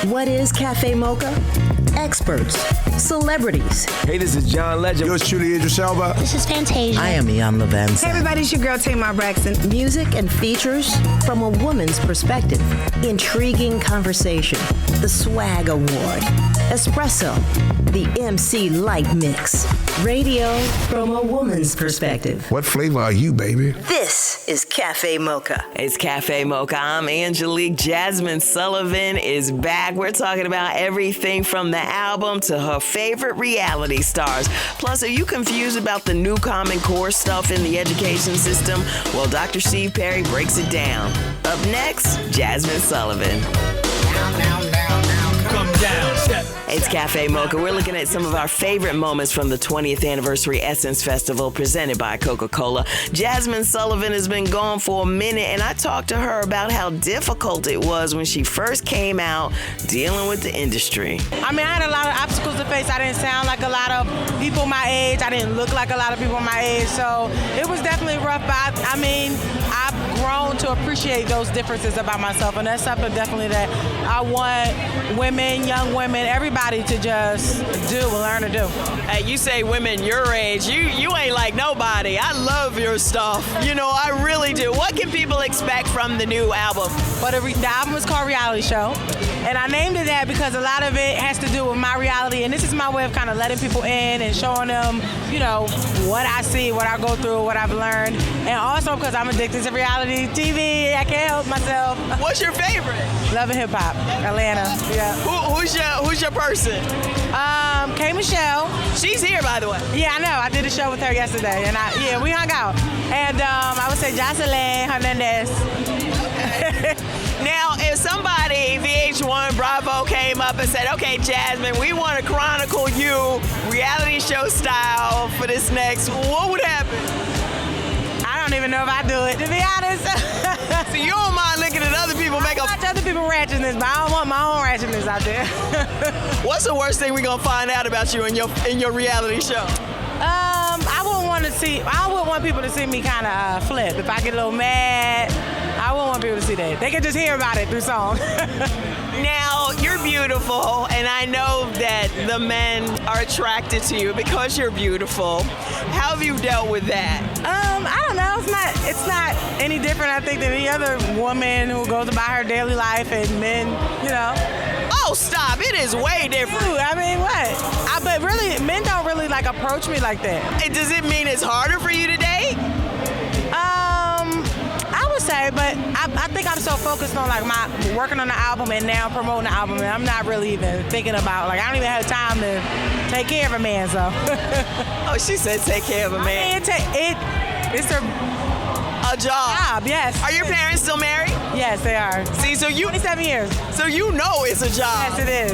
What is Cafe Mocha? Experts, celebrities. Hey, this is John Legend. Yours truly, Idris Elba. This is Fantasia. I am Ian Levinson. Hey everybody, it's your girl Tamar Braxton. Music and features from a woman's perspective. Intriguing conversation. The Swag Award. Espresso. The MC Light Mix. Radio from a woman's perspective. What flavor are you, baby? This is Cafe Mocha. It's Cafe Mocha. I'm Angelique. Jasmine Sullivan is back. We're talking about everything from the album to her favorite reality stars. Plus, are you confused about the new Common Core stuff in the education system? Well, Dr. Steve Perry breaks it down. Up next, Jasmine Sullivan. Come down, step. It's Cafe Mocha. We're looking at some of our favorite moments from the 20th Anniversary Essence Festival presented by Coca Cola. Jasmine Sullivan has been gone for a minute, and I talked to her about how difficult it was when she first came out dealing with the industry. I mean, I had a lot of obstacles to face. I didn't sound like a lot of people my age. I didn't look like a lot of people my age. So it was definitely rough, but I mean, I've grown to appreciate those differences about myself, and that's something definitely that I want women, young women, everybody to just do and learn to do. Hey, you say women your age, you ain't like nobody. I love your stuff. You know, I really do. What can people expect from the new album? But the album is called Reality Show, and I named it that because a lot of it has to do with my reality, and this is my way of kind of letting people in and showing them, you know, what I see, what I go through, what I've learned, and also because I'm addicted to reality TV, I can't help myself. What's your favorite? Love and Hip Hop, Atlanta. Yeah. Who's your person? K. Michelle. She's here, by the way. Yeah, I know. I did a show with her yesterday, and we hung out. And I would say Jocelyn Hernandez. Now, if somebody, VH1, Bravo, came up and said, okay, Jasmine, we want to chronicle you reality show style for this next, what would happen? I don't even know if I do it, to be honest. So you don't mind looking at other people make up? I watch other people ratchetness, but I don't want my own ratchetness out there. What's the worst thing we're going to find out about you in your reality show? I wouldn't want people to see me kind of flip. If I get a little mad, I wouldn't want people to see that. They can just hear about it through song. Now, you're beautiful, and I know that the men are attracted to you because you're beautiful. How have you dealt with that? I don't know. It's not any different, I think, than any other woman who goes about her daily life, and men, you know. Oh, stop. It is way different. Dude, I mean, what? But really, men don't really, approach me like that. And does it mean it's harder for you to date? I would say, but I think I'm so focused on, my working on the album and now promoting the album, and I'm not really even thinking about, I don't even have time to take care of a man, so. Oh, she said take care of a man. It's a job. Yes. Are your parents still married? Yes, they are. See, so 27 years. So you know it's a job. Yes, it is.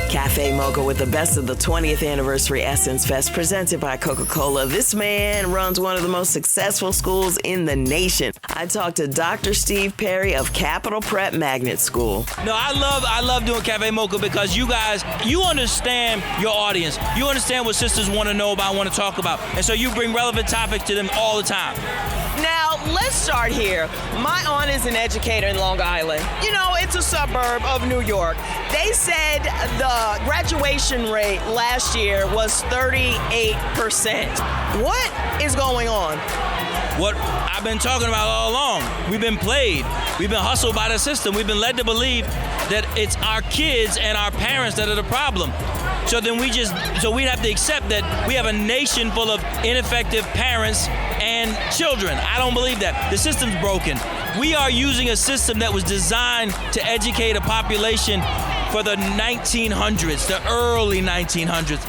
Cafe Mocha with the best of the 20th Anniversary Essence Fest presented by Coca Cola. This man runs one of the most successful schools in the nation. I talked to Dr. Steve Perry of Capital Prep Magnet School. No, I love doing Cafe Mocha because you guys, you understand your audience. You understand what sisters want to know about, want to talk about. And so you bring relevant topics to them all the time. Now, let's start here. My aunt is an educator in Long Island. You know, it's a suburb of New York. They said the graduation rate last year was 38%. What is going on? What I've been talking about all along. We've been played. We've been hustled by the system. We've been led to believe that it's our kids and our parents that are the problem. So then we'd have to accept that we have a nation full of ineffective parents and children. I don't believe that. The system's broken. We are using a system that was designed to educate a population for the 1900s, the early 1900s.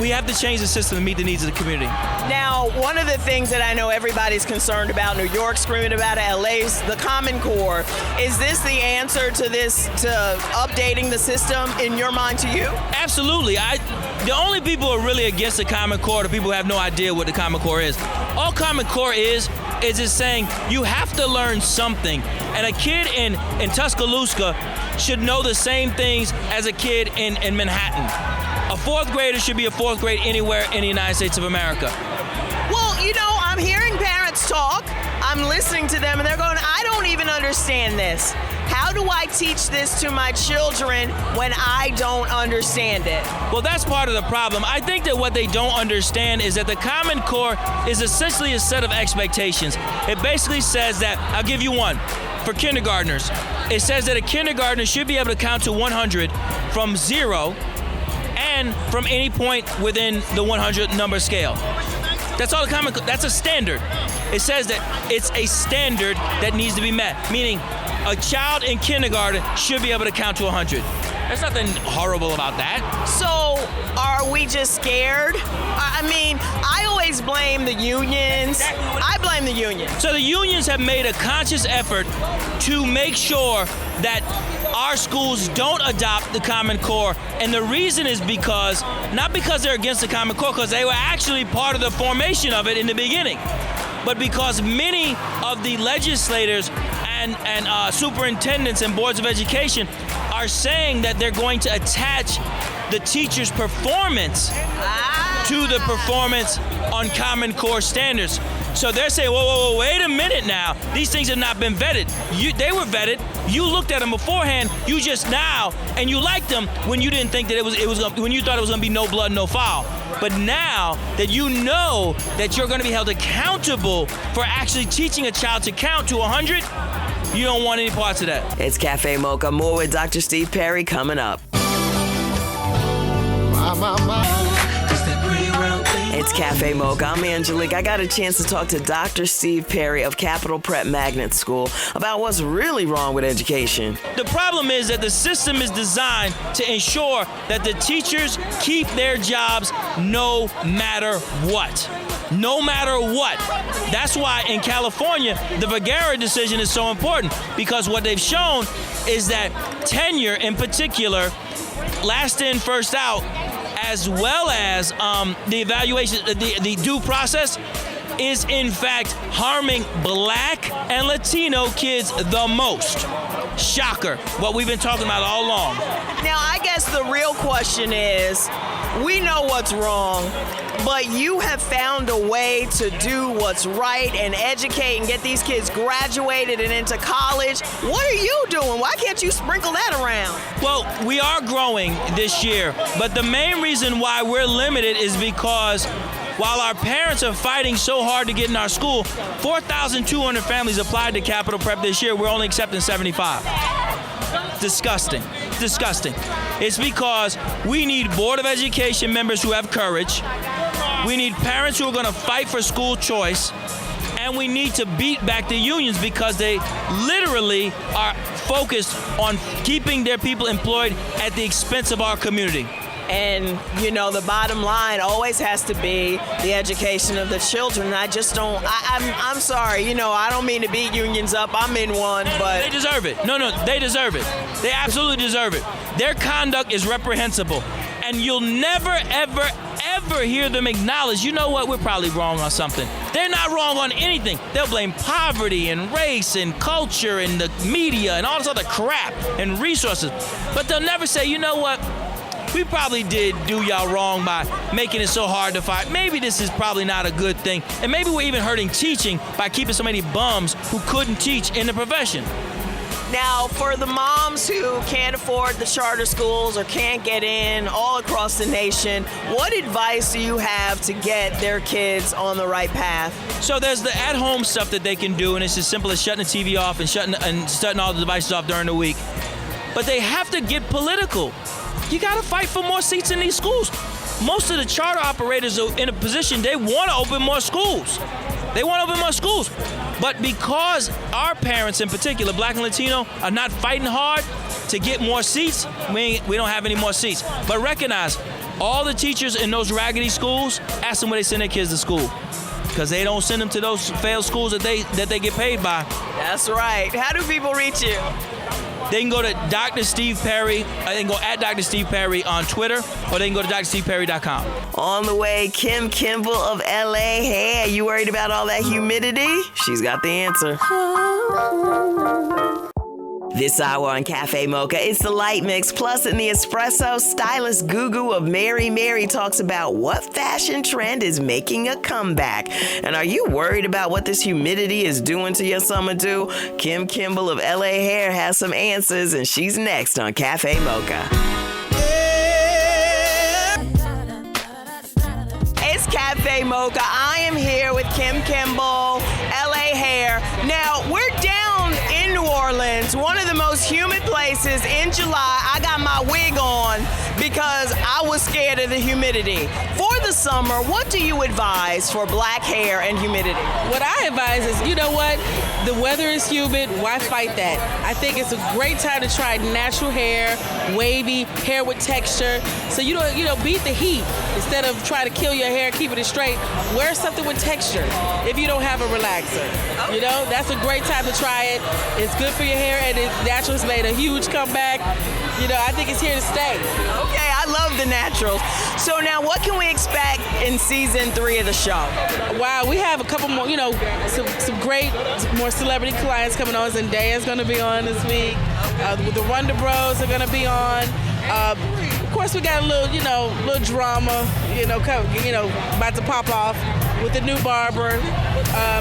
We have to change the system to meet the needs of the community. Now, one of the things that I know everybody's concerned about, New York screaming about it, LA's the Common Core. Is this the answer to this, to updating the system in your mind to you? Absolutely. The only people who are really against the Common Core are the people who have no idea what the Common Core is. All Common Core is just saying you have to learn something. And a kid in Tuscaloosa should know the same things as a kid in Manhattan. A fourth grader should be a fourth grade anywhere in the United States of America. Well, you know, I'm hearing parents talk. I'm listening to them and they're going, I don't even understand this. How do I teach this to my children when I don't understand it? Well, that's part of the problem. I think that what they don't understand is that the Common Core is essentially a set of expectations. It basically says that, I'll give you one. For kindergartners, it says that a kindergartner should be able to count to 100 from 0 and from any point within the 100 number scale. That's all that's a standard. It says that it's a standard that needs to be met, meaning a child in kindergarten should be able to count to 100. There's nothing horrible about that. So are we just scared? I mean, I always blame the unions. I blame the unions. So the unions have made a conscious effort to make sure that our schools don't adopt the Common Core. And the reason is not because they're against the Common Core, because they were actually part of the formation of it in the beginning, but because many of the legislators and superintendents and boards of education are saying that they're going to attach the teacher's performance to the performance on Common Core standards. So they're saying, whoa, wait a minute now. These things have not been vetted. They were vetted. You looked at them beforehand. You just now, and you liked them when you didn't think that it was when you thought it was going to be no blood, no foul. But now that you know that you're going to be held accountable for actually teaching a child to count to 100, you don't want any parts of that. It's Cafe Mocha. More with Dr. Steve Perry coming up. It's Cafe Mocha. I'm Angelique. I got a chance to talk to Dr. Steve Perry of Capital Prep Magnet School about what's really wrong with education. The problem is that the system is designed to ensure that the teachers keep their jobs no matter what. No matter what. That's why in California, the Vergara decision is so important, because what they've shown is that tenure in particular, last in, first out, as well as the evaluation, the due process, is in fact harming Black and Latino kids the most. Shocker, what we've been talking about all along. Now, I guess the real question is, we know what's wrong, but you have found a way to do what's right and educate and get these kids graduated and into college. What are you doing? Why can't you sprinkle that around? Well, we are growing this year, but the main reason why we're limited is because while our parents are fighting so hard to get in our school, 4,200 families applied to Capital Prep this year. We're only accepting 75. Disgusting. It's because we need Board of Education members who have courage. We need parents who are going to fight for school choice. And we need to beat back the unions because they literally are focused on keeping their people employed at the expense of our community. And, you know, the bottom line always has to be the education of the children. I just don't, I'm sorry, you know, I don't mean to beat unions up. I'm in one, but... They deserve it. No, they deserve it. They absolutely deserve it. Their conduct is reprehensible. And you'll never, ever hear them acknowledge, you know what, we're probably wrong on something. They're not wrong on anything. They'll blame poverty and race and culture and the media and all this other crap and resources. But they'll never say, you know what, we probably did do y'all wrong by making it so hard to fight. Maybe this is probably not a good thing. And maybe we're even hurting teaching by keeping so many bums who couldn't teach in the profession. Now, for the moms who can't afford the charter schools or can't get in all across the nation, what advice do you have to get their kids on the right path? So there's the at-home stuff that they can do, and it's as simple as shutting the TV off and shutting all the devices off during the week. But they have to get political. You got to fight for more seats in these schools. Most of the charter operators are in a position they want to open more schools. But because our parents in particular, Black and Latino, are not fighting hard to get more seats, we don't have any more seats. But recognize, all the teachers in those raggedy schools, ask them where they send their kids to school. Because they don't send them to those failed schools that they get paid by. That's right. How do people reach you? They can go to Dr. Steve Perry. They can go at Dr. Steve Perry on Twitter, or they can go to drsteveperry.com. On the way, Kim Kimball of LA. Hey, are you worried about all that humidity? She's got the answer. This hour on Cafe Mocha, it's the Light Mix. Plus, in the espresso, stylist Gugu of Mary Mary talks about what fashion trend is making a comeback. And are you worried about what this humidity is doing to your summer do? Kim Kimball of LA Hair has some answers, and she's next on Cafe Mocha. It's Cafe Mocha. I am here with Kim Kimball, LA Hair. Now, we're down in New Orleans, one of the most humid places. In July, I got my wig on because I was scared of the humidity. For the summer, what do you advise for black hair and humidity? What I advise is, you know what? The weather is humid. Why fight that? I think it's a great time to try natural hair, wavy, hair with texture. So you don't beat the heat. Instead of trying to kill your hair, keeping it straight, wear something with texture if you don't have a relaxer. You know, that's a great time to try it. It's good for your hair, and Naturals made a huge comeback. You know, I think it's here to stay. Okay, I love the Naturals. So now what can we expect in season 3 of the show? Wow, we have a couple more, some great, more celebrity clients coming on. Zendaya's going to be on this week. The Wonder Bros are going to be on. Of course, we got a little drama, about to pop off with the new barber.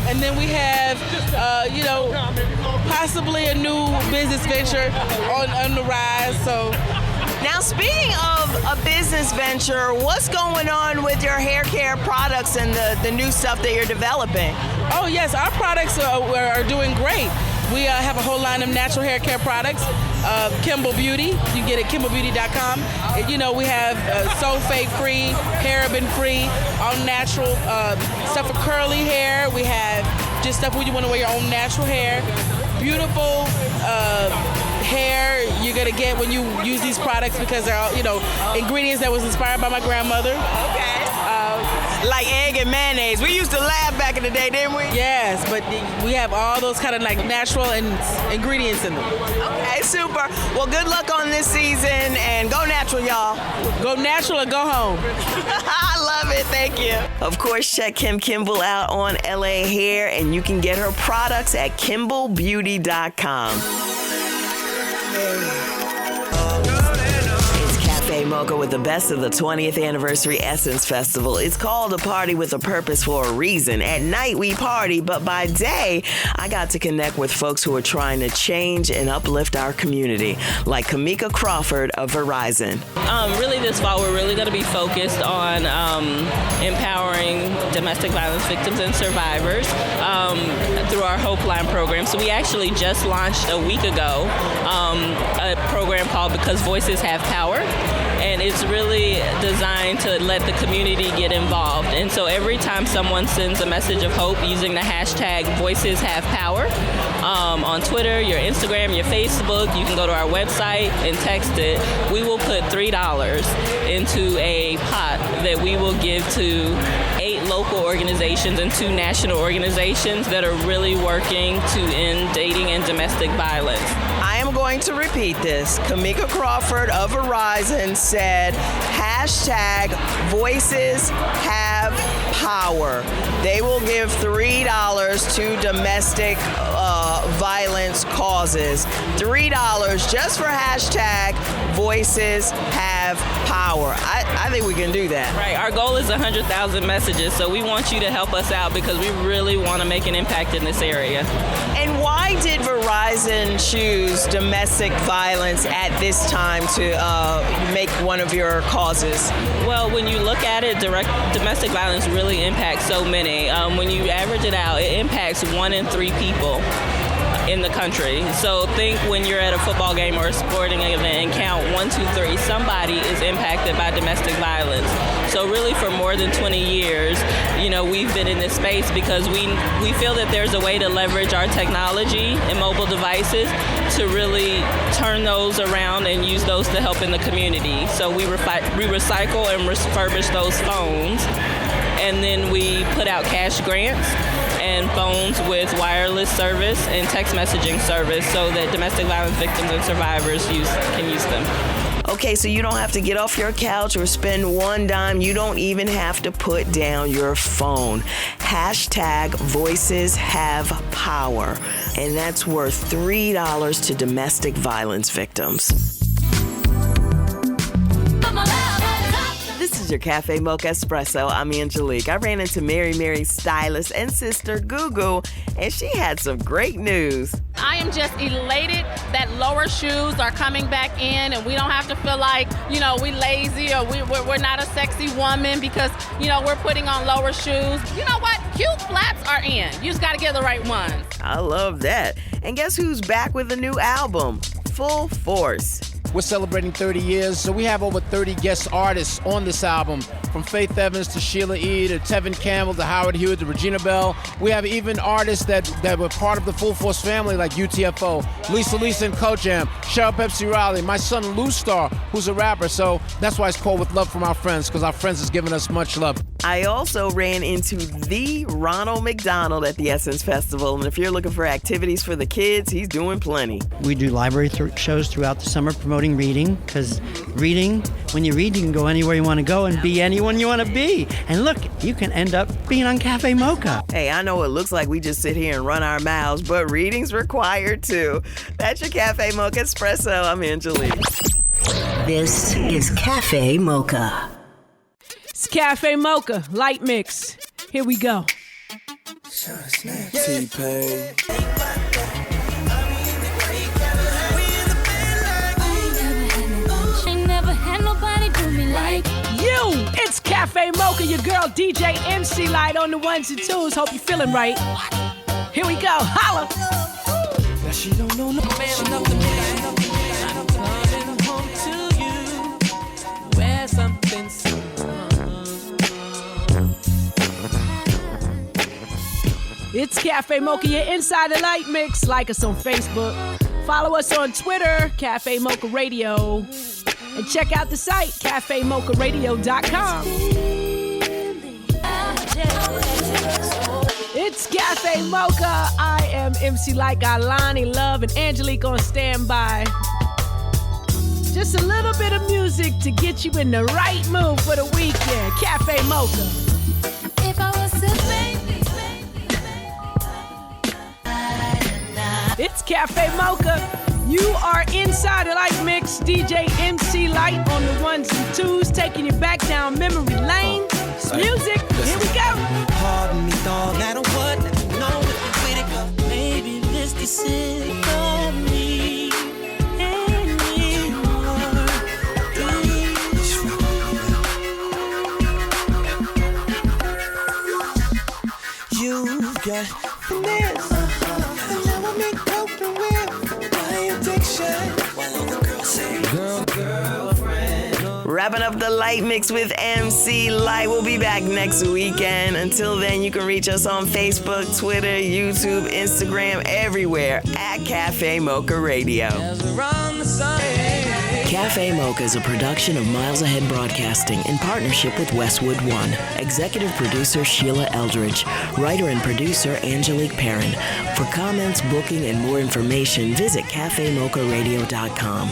And then we have, possibly a new business venture on the rise. So, now, speaking of a business venture, what's going on with your hair care products and the new stuff that you're developing? Oh, yes, our products are doing great. We have a whole line of natural hair care products. Kimball Beauty, you get it at KimballBeauty.com. We have sulfate-free, paraben-free, all natural stuff for curly hair. We have just stuff where you want to wear your own natural hair. Beautiful hair you're going to get when you use these products because they're all, ingredients that was inspired by my grandmother. Okay. Like egg and mayonnaise. We used to laugh back in the day, didn't we? Yes, but we have all those kind of like natural and ingredients in them. Okay, super. Well, good luck on this season, and go natural, y'all. Go natural or go home. I love it. Thank you. Of course, check Kim Kimball out on LA Hair, and you can get her products at KimballBeauty.com. Cafe Mocha with the best of the 20th Anniversary Essence Festival. It's called a party with a purpose for a reason. At night, we party, but by day, I got to connect with folks who are trying to change and uplift our community, like Kamika Crawford of Verizon. Really this fall, we're really going to be focused on empowering domestic violence victims and survivors through our Hope Line program. So we actually just launched a week ago a program called Because Voices Have Power. And it's really designed to let the community get involved. And so every time someone sends a message of hope using the hashtag Voices Have Power on Twitter, your Instagram, your Facebook, you can go to our website and text it. We will put $3 into a pot that we will give to 8 local organizations and 2 national organizations that are really working to end dating and domestic violence. I am going to repeat this. Kamika Crawford of Verizon said, hashtag Voices Have Power. They will give $3 to domestic violence causes. $3 just for hashtag Voices Have Power. I think we can do that. Right. Our goal is 100,000 messages, so we want you to help us out because we really want to make an impact in this area. And why did Verizon choose domestic violence at this time to make one of your causes? Well, when you look at it, domestic violence really impacts so many. When you average it out, it impacts 1 in 3 people in the country. So think when you're at a football game or a sporting event and count 1, 2, 3, somebody is impacted by domestic violence. So really for more than 20 years, we've been in this space because we feel that there's a way to leverage our technology and mobile devices to really turn those around and use those to help in the community. So we recycle and refurbish those phones, and then we put out cash grants and phones with wireless service and text messaging service so that domestic violence victims and survivors can use them. Okay, so you don't have to get off your couch or spend one dime. You don't even have to put down your phone. Hashtag Voices Have Power. And that's worth $3 to domestic violence victims. This is your Cafe Mocha Espresso. I'm Angelique. I ran into Mary's stylist and sister, Gugu, and she had some great news. I am just elated that lower shoes are coming back in and we don't have to feel like, we lazy or we're not a sexy woman because, we're putting on lower shoes. You know what? Cute flats are in. You just got to get the right ones. I love that. And guess who's back with a new album? Full Force. We're celebrating 30 years, so we have over 30 guest artists on this album, from Faith Evans to Sheila E. to Tevin Campbell to Howard Hewitt to Regina Bell. We have even artists that were part of the Full Force family like UTFO, Lisa and Coach Jam, Cheryl Pepsi Riley, my son Lou Star, who's a rapper, so that's why it's called With Love From Our Friends, because our friends has given us much love. I also ran into the Ronald McDonald at the Essence Festival, and if you're looking for activities for the kids, he's doing plenty. We do library shows throughout the summer promoting reading, because when you read, you can go anywhere you want to go and be anyone you want to be. And look, you can end up being on Cafe Mocha. Hey, I know it looks like we just sit here and run our mouths, but reading's required too. That's your Cafe Mocha Espresso. I'm Angelique. This is Cafe Mocha. It's Cafe Mocha Light Mix. Here we go. T-Pain. It's Cafe Mocha, your girl DJ MC Light on the ones and twos. Hope you're feeling right. Here we go, holla. Now she don't know no man enough to me. I'm coming home to you. Where something so It's Cafe Mocha, your Inside the Light Mix. Like us on Facebook. Follow us on Twitter, Cafe Mocha Radio. And check out the site, cafemocharadio.com. It's Cafe Mocha. I am MC Light, got Lonnie Love and Angelique on standby. Just a little bit of music to get you in the right mood for the weekend. Cafe Mocha. If I was a baby. It's Cafe Mocha. You are inside the Light Mix. DJ MC Light on the ones and twos, taking you back down memory lane. It's music. Here we go. Pardon me, dog. Matter what, let me know if you're with it, girl. Maybe this decision for me anymore. You've got finesse, and now I'm in coping with my addiction. While all the girls say, girlfriend. Wrapping up the Light Mix with MC Light. We'll be back next weekend. Until then, you can reach us on Facebook, Twitter, YouTube, Instagram, everywhere at Cafe Mocha Radio. Cafe Mocha is a production of Miles Ahead Broadcasting in partnership with Westwood One. Executive producer Sheila Eldridge. Writer and producer Angelique Perrin. For comments, booking, and more information, visit cafemocharadio.com.